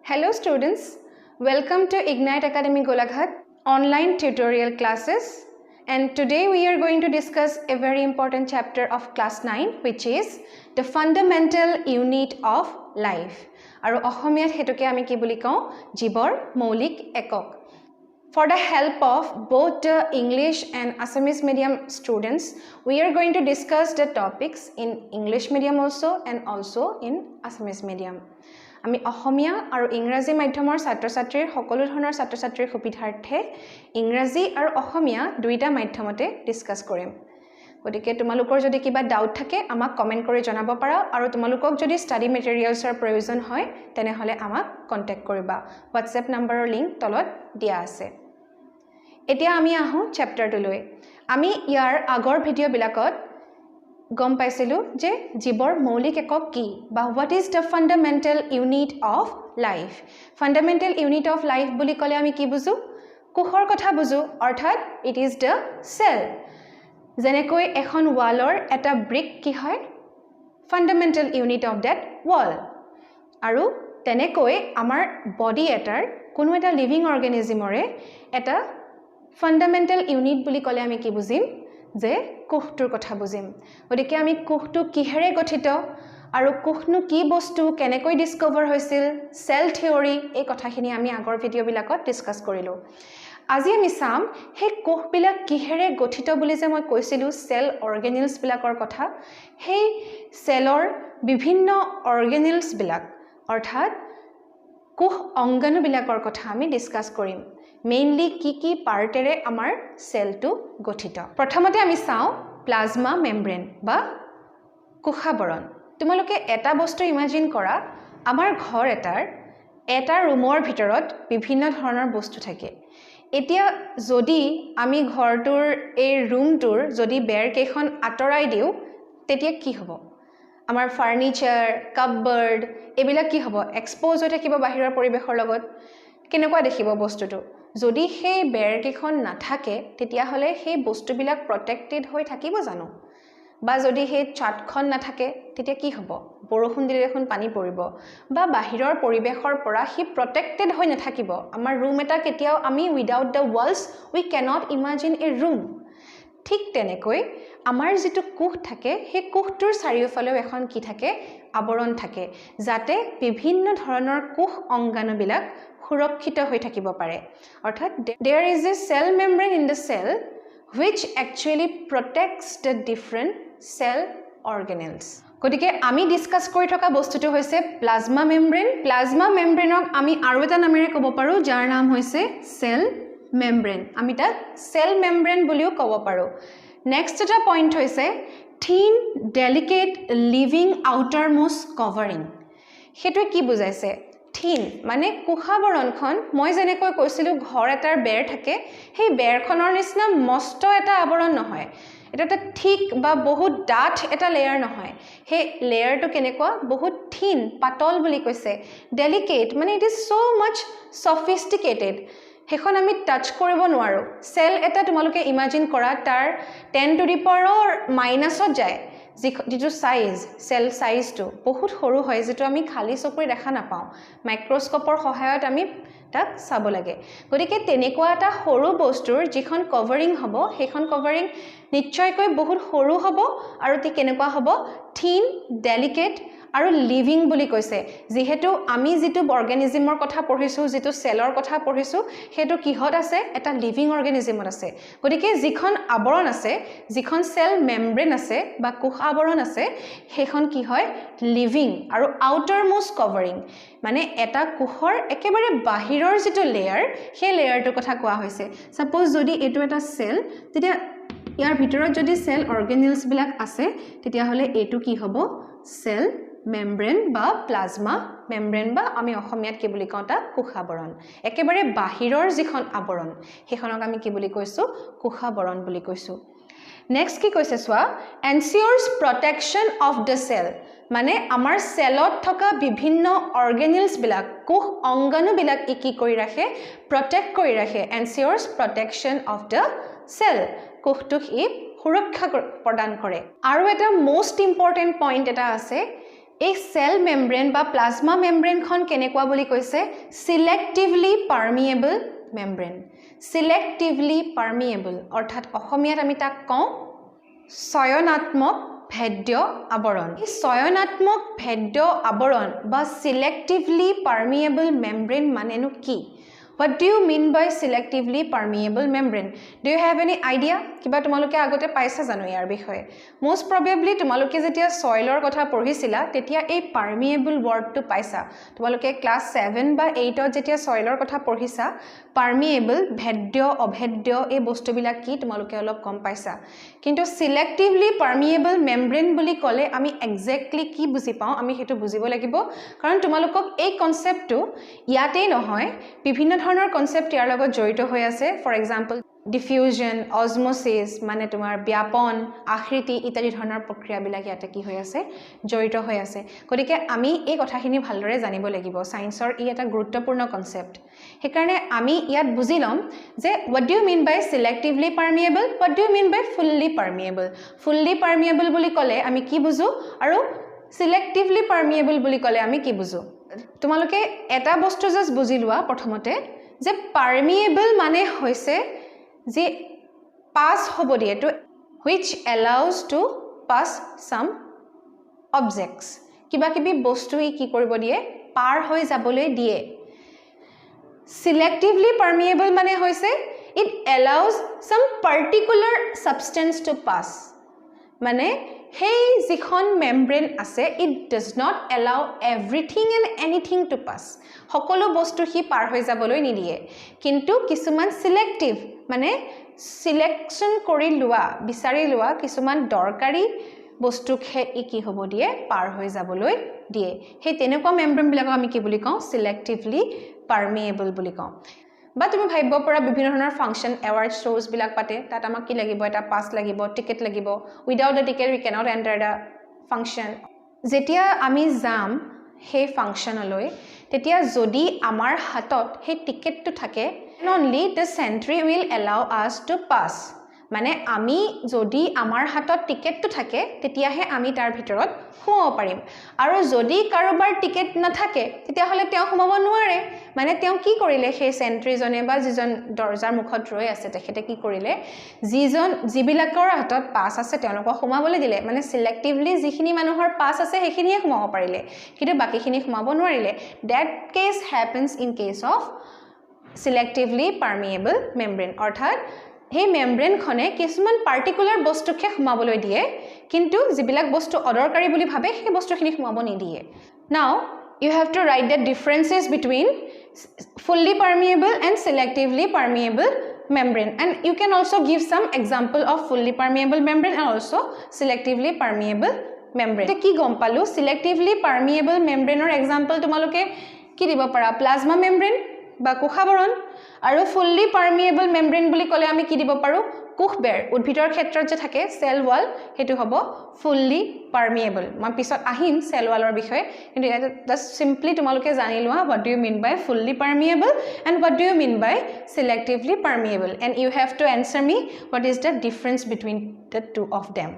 Hello students, welcome to Ignite Academy Golaghat online tutorial classes, and today we are going to discuss a very important chapter of class 9 which is the fundamental unit of life. Aru Ohomiyat hetuke ami ki buli kau jibor maulik ekok. For the help of both the English and Assamese medium students, we are going to discuss the topics in English medium also and also in Assamese medium. আমি অসমীয়া আৰু ইংৰাজী মাধ্যমৰ ছাত্ৰ-ছাত্ৰীৰ সকলো ধৰণৰ ছাত্ৰ-ছাত্ৰীৰ সুবিধাৰ্থে ইংৰাজী আৰু অসমীয়া দুইটা মাধ্যমতে ডিসকাস কৰিম গতিকে তোমালোকৰ যদি কিবা ডাউট থাকে আমাক কমেন্ট কৰি জনাব পাৰা আৰু তোমালোকক যদি ষ্টাডি মেটেৰিয়েলছৰ প্ৰয়োজন হয় তেনেহলে আমাক কন্টাক্ট কৰিবা WhatsApp নম্বৰৰ লিংক তলত দিয়া আছে এতিয়া আমি আহো চেপ্টাৰটোলৈ আমি ইয়াৰ আগৰ ভিডিও বিলাকত গম পাইছিলো যে জীৱৰ মৌলিক একক কি বা what is the fundamental unit of life fundamental unit of life বুলি কলে আমি কি বুজো কোষৰ কথা বুজো অৰ্থাৎ it is the cell যেনেকৈ এখন ওয়ালৰ এটা ব্ৰিক কি হয় fundamental unit of that wall আৰু তেনেকৈ আমাৰ বডি এটাৰ কোনো এটা লিভিং অৰ্গানিজমৰে এটা fundamental unit বুলি কলে আমি কি বুজিম যে কোষটোৰ কথা বুজিম গতিকে আমি কোষটো কিহেৰে গঠিত আৰু কোষনো কি বস্তু কেনেকৈ ডিসকভাৰ হৈছিল সেল থিওৰি এই কথাখিনি আমি আগৰ ভিডিও বিলাকত ডিসকাস কৰিলো আজি আমি চাম হে কোষবিলাক কিহেৰে গঠিত বুলি যে মই কৈছিলো সেল অৰ্গানেলছ বিলাকৰ কথা হে সেলৰ বিভিন্ন অৰ্গানেলছ বিলাক অৰ্থাৎ কোষ অংগাণু বিলাকৰ কথা আমি ডিসকাস কৰিম মেইনলি কি পাৰ্টেৰে আমাৰ সেলটো গঠিত প্ৰথমতে আমি চাও প্লাজমা মেমব্ৰেন বা কোষাবৰণ তোমালোকে এটা বস্তু ইমাজিন কৰা আমাৰ ঘৰ এটা ৰুমৰ ভিতৰত বিভিন্ন ধৰণৰ বস্তু থাকে এতিয়া যদি আমি ঘৰটোৰ এই ৰুমটোৰ যদি বেৰ কেখন আতৰাই দিও তেতিয়া কি হ'ব আমাৰ ফাৰ্নিচাৰ কাপবৰ্ড এবিলাক কি হ'ব এক্সপোজ হৈ থাকিব বাহিৰৰ পৰিবেশৰ লগত কেনেকুৱা দেখিব বস্তুটো যদি সেই বেৰ কেখন নাথাকে তেতিয়া হলে সেই বস্তুবিলাক প্ৰটেক্টেড হৈ থাকিব জানো বা যদি সেই চাটখন নাথাকে তেতিয়া কি হ'ব বৰষুণ দিলে এখন পানী পৰিব বা বাহিৰৰ পৰিবেশৰ পৰা হি প্ৰটেক্টেড হৈ নাথাকিব আমাৰ ৰুম এটা কেতিয়াও আমি without the walls we cannot imagine a room ঠিক তেনেকৈ আমাৰ যেটো কোষ থাকে সেই কোষটোৰ চাৰিওফালেও এখন কি থাকে আবৰণ থাকে যাতে বিভিন্ন ধৰণৰ কোষ অংগাণুবিলাক সুৰক্ষিত হৈ থাকিব পাৰে অৰ্থাৎ there is a cell membrane in the cell which actually protects the different cell organelles গতিকে আমি ডিসকাস কৰি থকা বস্তুটো হৈছে প্লাজমা মেমব্ৰেনক আমি আৰু এটা নামেৰে ক'ব পাৰো যাৰ নাম হৈছে সেল মেমব্ৰেন আমি তাক সেল মেমব্ৰেন বুলিও ক'ব পাৰো নেক্সট এটা পইণ্ট হৈছে thin delicate living outermost covering হেতু কি বুজাইছে thin মানে কোষাবৰণখন মই যেনেকৈ কৈছিলো ঘৰ এটাৰ বেৰ থাকে সেই বেৰখনৰ নিচিনা মস্ত এটা আবৰণ নহয় এটা ঠিক বা বহুত ডাঠ এটা লেয়াৰ নহয় হে লেয়াৰটো কেনেকুৱা বহুত thin পাতল বুলি কৈছে delicate মানে it is so much sophisticated হেখন আমি টাচ কৰিব নোৱাৰো সেল এটা তোমালোকে ইমাজিন কৰা তাৰ 10 টু দি পাৱাৰৰ মাইনাছত যায় যেটো সাইজ সেল সাইজটো বহুত সৰু হয় যেটো আমি খালি চকুৰে দেখা নাপাও মাইক্ৰোস্কোপৰ সহায়ত আমি তাক চাব লাগে গতিকে তেনেকুৱা এটা সৰু বস্তুৰ যিখন কভাৰিং হ'ব সেইখন কভাৰিং নিশ্চয়কৈ বহুত সৰু হ'ব আৰু তি কেনেকুৱা হ'ব thin delicate আৰু লিভিং বুলি কৈছে যেহেতু আমি যেটো অৰ্গানিজমৰ কথা পঢ়িছো যেটো সেলৰ কথা পঢ়িছো হেতু কিহত আছে এটা লিভিং অৰ্গানিজমত আছে গতিকে যিখন আবৰণ আছে যিখন সেল মেমব্ৰেন আছে বা কোষ আবৰণ আছে হেখন কি হয় লিভিং আৰু আউটাৰমোষ্ট কভাৰিং মানে এটা কোষৰ একেবাৰে বাহিৰৰ যেটো লেয়াৰ সেই লেয়াৰটোৰ কথা কোৱা হৈছে সাপোজ যদি এটো এটা সেল তেতিয়া ইয়াৰ ভিতৰত যদি সেল অৰ্গানেলছ বিলাক আছে তেতিয়া হলে এটো কি হ'ব সেল মেমব্ৰেন বা প্লাজমা মেমব্ৰেন বা আমি অসমীয়াত কি বুলি কওঁতা কোষাবৰণ একেবাৰে বাহিৰৰ যিখন আবৰণ হেখনক আমি কি বুলি কৈছো কোষাবৰণ বুলি কৈছো নেক্সট কি কৈছে সোৱা ensures protection of the cell মানে আমাৰ সেলত থকা বিভিন্ন অৰ্গানেলছ বিলাক কোষ অংগাণু বিলাক কি কৰি ৰাখে প্ৰটেক্ট কৰি ৰাখে ensures protection of the cell কোষটোক ই সুৰক্ষা প্ৰদান কৰে আৰু এটা মোস্ট ইম্পৰ্টেন্ট পইণ্ট এটা আছে এই সেল মেমব্ৰেন বা প্লাজমা মেমব্ৰেনখন কেনেকুৱা বুলি কৈছে সিলেক্টিভলি পাৰমিয়েবল মেমব্ৰেন সিলেক্টিভলি পাৰমিয়েবল অৰ্থাৎ অসমীয়াত আমি তাক কওঁ চয়নাত্মক ভেদ্য আবৰণ এই চয়নাত্মক ভেদ্য আবৰণ বা সিলেক্টিভলি পাৰমিয়েবল মেমব্ৰেন মানেনো কি What do you mean by selectively permeable membrane? Do you have any idea? কিবা তোমালোকে আগতে পাইছা জানো ইয়াৰ বিষয়ে Most probably তোমালোকে যেতিয়া soilৰ কথা পঢ়িছিলা তেতিয়া এই permeable wordটো পাইছা তোমালোকে ক্লাস 7 বা 8 ত যেতিয়া soilৰ কথা পঢ়িছা permeable ভেদ্য অভেদ্য এই বস্তুবিলাক কি তোমালোকে অলপ কম পাইছা কিন্তু selectively permeable membrane বুলি ক'লে আমি এক্স্যাক্টলি কি বুজি পাওঁ আমি হেতু বুজিব লাগিব কাৰণ তোমালোকক এই কনসেপ্টটো ইয়াতেই নহয় বিভিন্ন ধৰণৰ কনসেপ্ট ইয়াৰ লগত জড়িত হৈ আছে ফৰ এক্সাম্পল ডিফিউজন অসমোসিস মানে তোমাৰ ব্যাপন আকৃতি ইত্যাদি ধৰণৰ প্ৰক্ৰিয়াবিলাক ইয়াতে কি হৈ আছে জড়িত হৈ আছে গতিকে আমি এই কথাখিনি ভালদৰে জানিব লাগিব সায়েন্সৰ ই এটা গুৰুত্বপূৰ্ণ কনসেপ্ট হেকাৰণে আমি ইয়াত বুজি লম যে what do you mean by selectively permeable what do you mean by fully permeable বুলি ক'লে আমি কি বুজো আৰু selectively permeable বুলি ক'লে আমি কি বুজো তোমালোকে এটা বস্তু জাস্ট বুজি লোৱা প্ৰথমতে যে permeable মানে হৈছে যে পাস হ'ব দিয়ে to which allows to pass some objects কিবা কিবি বস্তু কি কৰিব দিয়ে পাৰ হৈ যাবলৈ দিয়ে selectively permeable মানে হৈছে it allows some particular substance to pass মানে hey যিখন মেমব্ৰেন আছে it does not allow everything and anything to pass সকলো বস্তু হি পাৰ হৈ যাবলৈ নিদিয়ে কিন্তু কিছুমান সিলেক্টিভ মানে সিলেকশন কৰি লোৱা বিচাৰি লোৱা কিছুমান দৰকাৰী বস্তুকহে কি হ'ব দিয়ে পাৰ হৈ যাবলৈ দিয়ে হে তেনেকুৱা মেমব্ৰেন বিলাক আমি কি বুলি কওঁ সিলেক্টিভলি পাৰমিয়েবল বুলি কওঁ বা তুমি ভাবিব পৰা বিভিন্ন ধৰণৰ ফাংচন এৱাৰ্ড শোজ বিলাক পাতে তাত আমাক কি লাগিব এটা পাস লাগিব টিকেট লাগিব without the ticket we cannot enter the function যেতিয়া আমি যাম হে ফাংচনলৈ তেতিয়া যদি আমাৰ হাতত হে টিকেটটো থাকে only the sentry will allow us to pass মানে আমি যদি আমাৰ হাতত টিকেটটো থাকে তেতিয়াহে আমি তাৰ ভিতৰত সোমাব পাৰিম আৰু যদি কাৰোবাৰ টিকেট নাথাকে তেতিয়া হলে তেওঁ সোমাব নোৱাৰে মানে তেওঁ কি কৰিলে সেই সেন্ট্ৰিজনে বা যিজন দৰজাৰ মুখত ৰৈ আছে তেখেতে কি কৰিলে যিবিলাকৰ হাতত পাস আছে তেওঁলোকক সোমাবলৈ দিলে মানে সিলেক্টিভলি যিখিনি মানুহৰ পাস আছে সেইখিনিয়ে সোমাব পাৰিলে কিন্তু বাকিখিনি সোমাব নোৱাৰিলে that case happens in case of selectively permeable membrane অৰ্থাৎ হে মেমব্ৰেন খনে কিছুমান পাৰ্টিকুলাৰ বস্তুকে সোমাবলৈ দিয়ে কিন্তু যিবিলাক বস্তু অদৰকাৰী বুলি ভাবে সেই বস্তুখিনি সোমাব নিদিয়ে now you have to write the differences between fully permeable and selectively permeable membrane and you can also give some example of fully permeable membrane and also selectively permeable membrane কি গম পালো selectively permeable membrane or example তোমালোকে কি দিব পাৰা plasma membrane বা কোষাবৰণ আৰু fully permeable membrane বুলি ক'লে আমি কি দিব পাৰো কোষবেৰ উদ্ভিদৰ ক্ষেত্ৰত যে থাকে সেল ওয়াল হেতু হ'ব fully permeable মই পিছত আহিম সেল ওয়ালৰ বিষয়ে কিন্তু এটা জাস্ট সিম্পলি তোমালোকে জানি লোৱা what do you mean by fully permeable and what do you mean by selectively permeable and you have to answer me what is the difference between the two of them